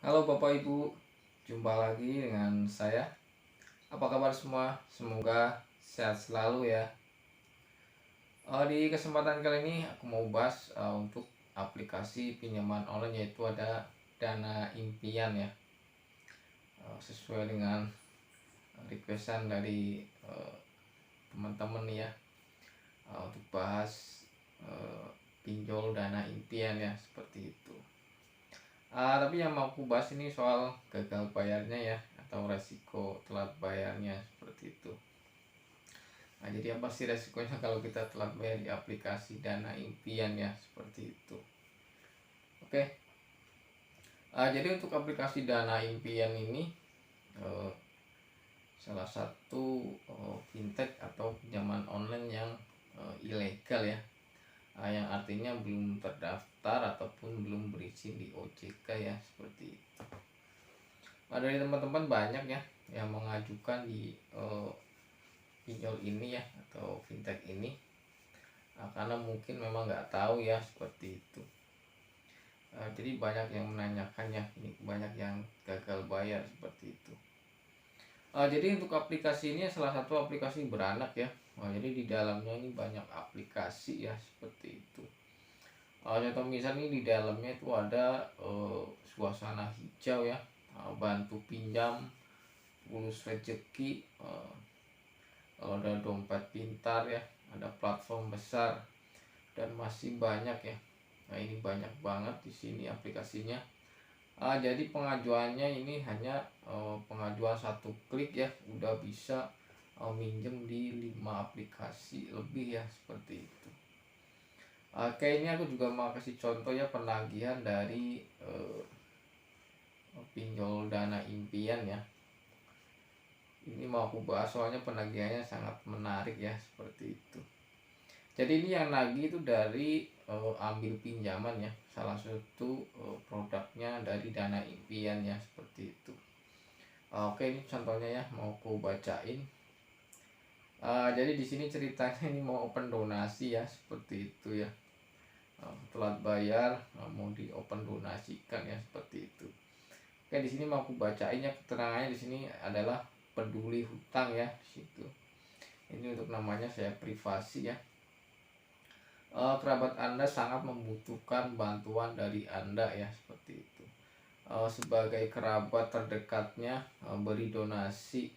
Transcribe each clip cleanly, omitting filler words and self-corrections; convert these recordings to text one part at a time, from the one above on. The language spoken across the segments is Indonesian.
Halo Bapak Ibu, jumpa lagi dengan saya. Apa kabar semua? Semoga sehat selalu ya. Di kesempatan kali ini aku mau bahas untuk aplikasi pinjaman online, yaitu ada Dana Impian ya. Sesuai dengan requestan dari teman-teman nih ya, untuk bahas uh, pinjol Dana Impian ya, seperti itu. Tapi yang mau aku bahas ini soal gagal bayarnya ya, atau resiko telat bayarnya, seperti itu. Nah, jadi apa sih resikonya kalau kita telat bayar di aplikasi Dana Impian ya, seperti itu. Oke. Jadi untuk aplikasi Dana Impian ini uh, salah satu fintech atau pinjaman online yang ilegal ya, yang artinya belum terdaftar ataupun belum berizin di OJK ya, seperti itu. Dari teman-teman banyak ya yang mengajukan di pinjol ini ya, atau fintech ini, karena mungkin memang nggak tahu ya, seperti itu. Jadi banyak yang menanyakannya, ini banyak yang gagal bayar, seperti itu. Jadi untuk aplikasi ini salah satu aplikasi beranak ya. Jadi di dalamnya ini banyak aplikasi ya, seperti itu. Contoh misalnya di dalamnya itu ada suasana hijau ya, bantu pinjam, pulus rezeki, kalau ada dompet pintar ya, ada platform besar, dan masih banyak ya. Nah, ini banyak banget di sini aplikasinya. Jadi pengajuannya ini hanya pengajuan satu klik ya, udah bisa minjem di 5 aplikasi lebih ya, seperti itu. Kayaknya aku juga mau kasih contoh ya, penagihan dari pinjol Dana Impian ya. Ini mau aku bahas soalnya penagihannya sangat menarik ya, seperti itu. Jadi ini yang nagih itu dari ambil pinjaman ya, salah satu produknya dari Dana Impian ya, seperti itu. Oke, ini contohnya ya, mau aku bacain. Jadi di sini ceritanya ini mau open donasi ya, seperti itu ya. Telat bayar, mau di open donasikan ya, seperti itu. Oke, di sini mau aku bacain ya, keterangannya di sini adalah peduli hutang ya, di situ. Ini untuk namanya saya privasi ya. Kerabat Anda sangat membutuhkan bantuan dari Anda ya, seperti itu. Sebagai kerabat terdekatnya, beri donasi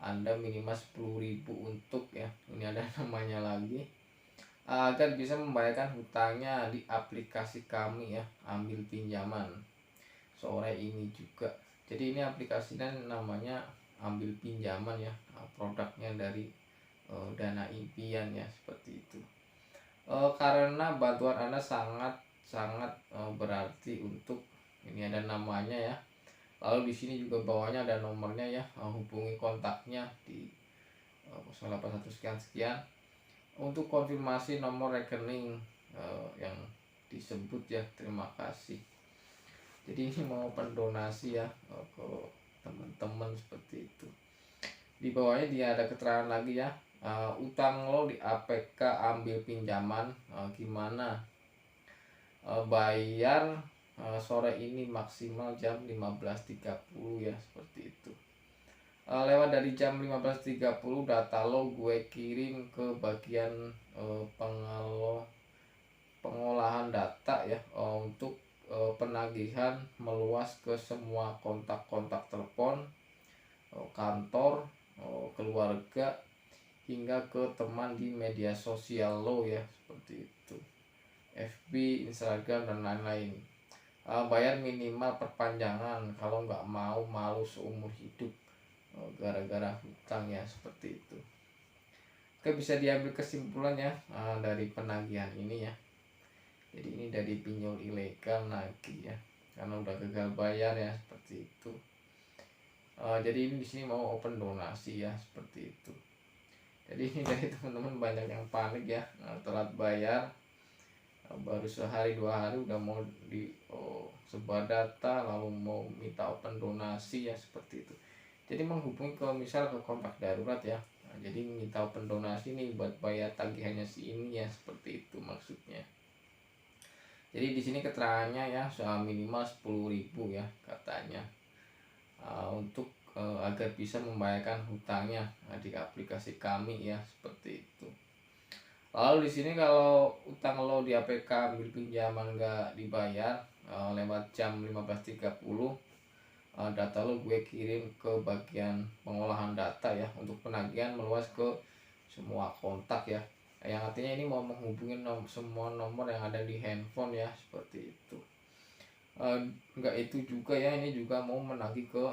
Anda minimal 10.000 untuk ya, ini ada namanya lagi, agar bisa membayarkan hutangnya di aplikasi kami ya, ambil pinjaman sore ini juga. Jadi ini aplikasinya namanya ambil pinjaman ya, produknya dari Dana Impian ya, seperti itu. Karena bantuan Anda sangat sangat berarti untuk, ini ada namanya ya. Lalu di sini juga bawahnya ada nomornya ya, hubungi kontaknya di 081 sekian sekian untuk konfirmasi nomor rekening yang disebut ya. Terima kasih. Jadi ini mau pendonasi ya ke teman-teman, seperti itu. Di bawahnya dia ada keterangan lagi ya. Utang lo di APK ambil pinjaman, gimana bayar sore ini maksimal jam 15.30 ya, seperti itu. Lewat dari jam 15.30 data lo gue kirim ke bagian pengolahan data ya, untuk penagihan meluas ke semua kontak-kontak telepon, kantor, keluarga, hingga ke teman di media sosial lo ya, seperti itu, FB, Instagram, dan lain-lain. Bayar minimal perpanjangan, kalau nggak mau malu seumur hidup gara-gara hutang ya, seperti itu. Oke, bisa diambil kesimpulannya dari penagihan ini ya. Jadi ini dari pinjol ilegal nagih ya, karena udah gagal bayar ya, seperti itu. Jadi ini di sini mau open donasi ya, seperti itu. Jadi ini dari teman-teman banyak yang panik ya, telat bayar, baru sehari 2 hari udah mau sebar data, lalu mau minta open donasi ya, seperti itu. Jadi menghubungi ke misal ke kontak darurat ya. Jadi minta open donasi nih buat bayar tagihannya si ini ya, seperti itu maksudnya. Jadi di sini keterangannya ya soal minimal 10.000 ya katanya, untuk agar bisa membayarkan hutangnya di aplikasi kami ya, seperti itu. Lalu di sini kalau utang lo di APK ambil pinjaman nggak dibayar lewat jam 15.30, data lo gue kirim ke bagian pengolahan data ya, untuk penagihan meluas ke semua kontak ya, yang artinya ini mau menghubungi semua nomor yang ada di handphone ya, seperti itu. Enggak itu juga ya, ini juga mau menagih ke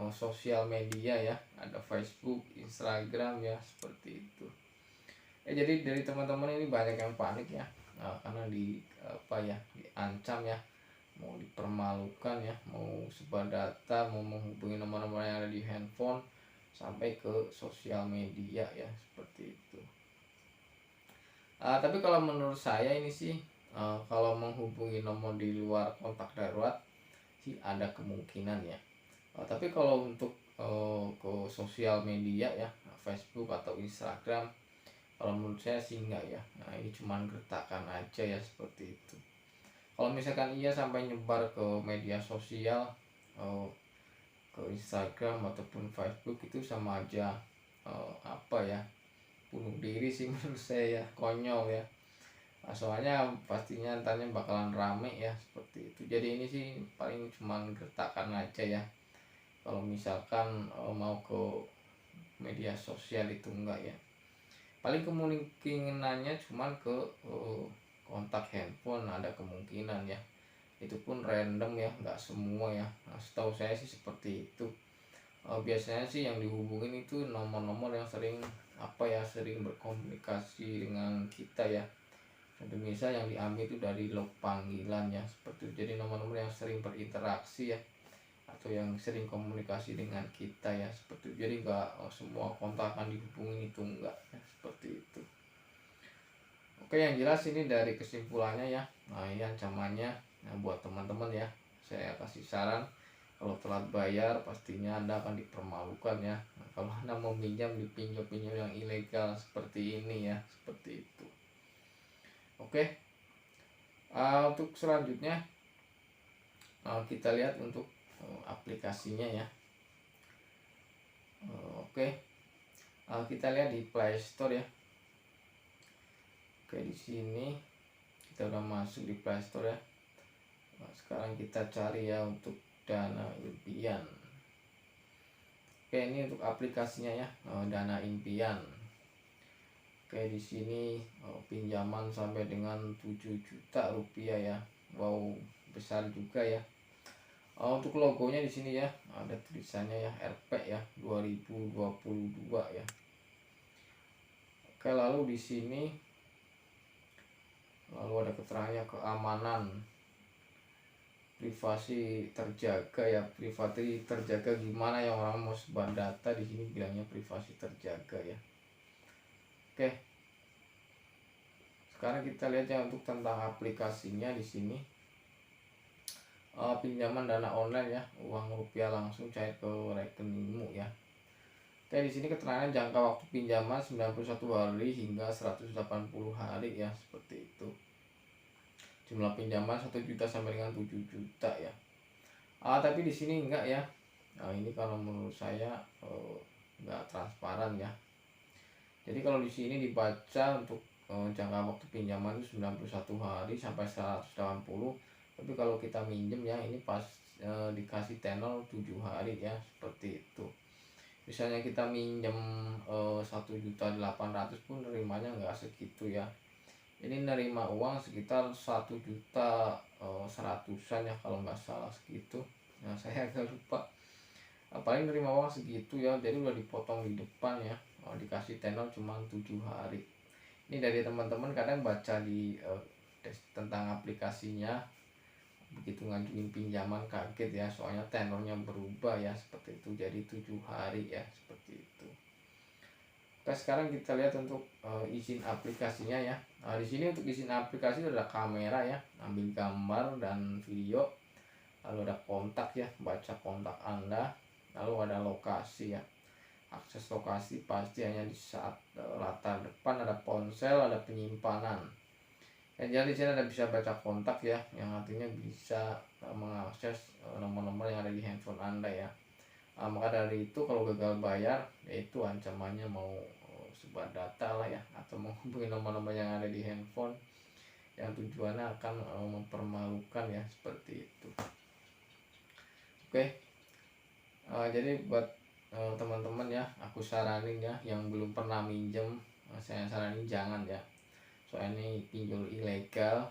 sosial media ya, ada Facebook, Instagram ya, seperti itu. Jadi dari teman-teman ini banyak yang panik ya, karena diancam ya, mau dipermalukan ya, mau sebar data, mau menghubungi nomor-nomor yang ada di handphone sampai ke sosial media ya, seperti itu. Tapi kalau menurut saya ini sih, kalau menghubungi nomor di luar kontak darurat sih ada kemungkinan ya. Tapi kalau untuk ke sosial media ya, Facebook atau Instagram, kalau menurut saya sih enggak ya. Nah, ini cuman gertakan aja ya, seperti itu. Kalau misalkan iya sampai nyebar ke media sosial, ke Instagram ataupun Facebook, itu sama aja apa ya, bunuh diri sih menurut saya ya, konyol ya. Soalnya pastinya ntarnya bakalan rame ya, seperti itu. Jadi ini sih paling cuman gertakan aja ya. Kalau misalkan mau ke media sosial itu enggak ya. Paling kemungkinannya cuman ke kontak handphone ada kemungkinan ya. Itu pun random ya, nggak semua ya. Nah, setahu saya sih seperti itu. Biasanya sih yang dihubungin itu nomor-nomor yang sering berkomunikasi dengan kita ya. Contoh misal yang diambil itu dari log panggilan ya, seperti itu. Jadi nomor-nomor yang sering berinteraksi ya, atau yang sering komunikasi dengan kita ya, seperti itu. Jadi nggak semua kontak akan dihubungin, itu enggak ya, seperti itu. Oke, yang jelas ini dari kesimpulannya ya. Nah, ini ancamannya. Nah, buat teman-teman ya, saya kasih saran, kalau telat bayar pastinya Anda akan dipermalukan ya. Nah, kalau Anda mau minjam di pinjol-pinjol yang ilegal seperti ini ya, seperti itu. Oke, untuk selanjutnya kita lihat untuk aplikasinya ya. Oke, kita lihat di Play Store ya. Oke, di sini kita udah masuk di Play Store ya. Nah, sekarang kita cari ya untuk Dana Impian. Oke, ini untuk aplikasinya ya, Dana Impian. Oke, di sini pinjaman sampai dengan 7 juta rupiah ya. Wow, besar juga ya. Untuk logonya di sini ya, ada tulisannya ya, RP ya 2022 ya. Oke, lalu di sini ada keterangannya keamanan, privasi terjaga ya. Privasi terjaga gimana ya, orang mau sebar data di sini bilangnya privasi terjaga ya. Oke, sekarang kita lihat ya untuk tentang aplikasinya di sini. Pinjaman dana online ya, uang rupiah langsung cair ke rekeningmu ya. Oke, di sini keterangan jangka waktu pinjaman 91 hari hingga 180 hari ya, seperti itu. Jumlah pinjaman 1 juta sampai dengan 7 juta ya. Tapi di sini enggak ya. Nah, ini kalau menurut saya enggak transparan ya. Jadi kalau di sini dibaca untuk jangka waktu pinjaman itu 91 hari sampai 180. Tapi kalau kita minjem ya, ini pas dikasih tenor 7 hari ya, seperti itu. Misalnya kita minjem 1.800.000 pun nerimanya nggak segitu ya. Ini nerima uang sekitar 1.100.000 ya kalau nggak salah segitu. Nah, saya agak lupa. Paling nerima uang segitu ya, jadi udah dipotong di depan ya. Dikasih tenor cuma 7 hari. Ini dari teman-teman kadang baca di tentang aplikasinya, begitu ngajuin pinjaman kaget ya, soalnya tenornya berubah ya, seperti itu, jadi 7 hari ya, seperti itu. Oke, sekarang kita lihat untuk izin aplikasinya ya. Nah, di sini untuk izin aplikasi ada kamera ya, ambil gambar dan video. Lalu ada kontak ya, baca kontak Anda. Lalu ada lokasi ya, akses lokasi pasti hanya di saat latar depan ada ponsel, ada penyimpanan. jadi di sini ada bisa baca kontak ya, yang artinya bisa mengakses nomor-nomor yang ada di handphone Anda ya. Maka dari itu kalau gagal bayar, yaitu ancamannya mau sebar data lah ya, atau menghubungi nomor-nomor yang ada di handphone yang tujuannya akan mempermalukan ya, seperti itu. Oke, jadi buat teman-teman ya, aku saranin ya yang belum pernah minjem, saya saranin jangan ya. Soalnya ini pinjol ilegal.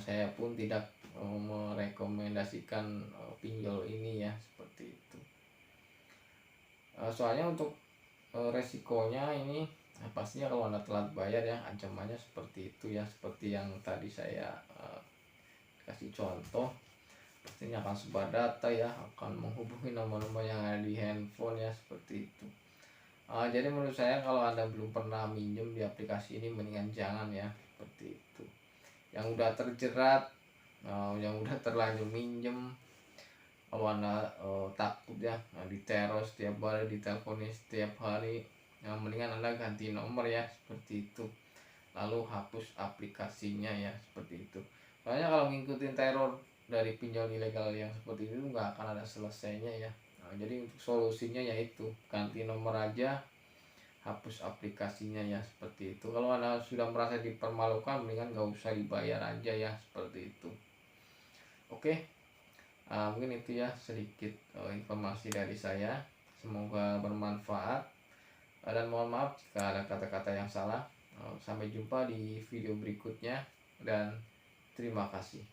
Saya pun tidak merekomendasikan pinjol ini ya, seperti itu. Soalnya untuk resikonya ini pastinya kalau Anda telat bayar ya, ancamannya seperti itu ya, seperti yang tadi saya kasih contoh. Pastinya akan sebar data ya, akan menghubungi nomor-nomor yang ada di handphone ya, seperti itu. Jadi menurut saya kalau Anda belum pernah minjem di aplikasi ini, mendingan jangan ya, seperti itu. Yang udah terjerat, yang udah terlanjur minjem, kalau Anda takut ya diteror setiap hari, diteleponin setiap hari, yang mendingan Anda ganti nomor ya, seperti itu. Lalu hapus aplikasinya ya, seperti itu. Soalnya kalau ngikutin teror dari pinjol ilegal yang seperti itu nggak akan ada selesainya ya. Jadi untuk solusinya yaitu ganti nomor aja, hapus aplikasinya ya, seperti itu. Kalau Anda sudah merasa dipermalukan, mendingan nggak usah dibayar aja ya, seperti itu. Oke, mungkin itu ya sedikit informasi dari saya. Semoga bermanfaat. Dan mohon maaf jika ada kata-kata yang salah. Sampai jumpa di video berikutnya dan terima kasih.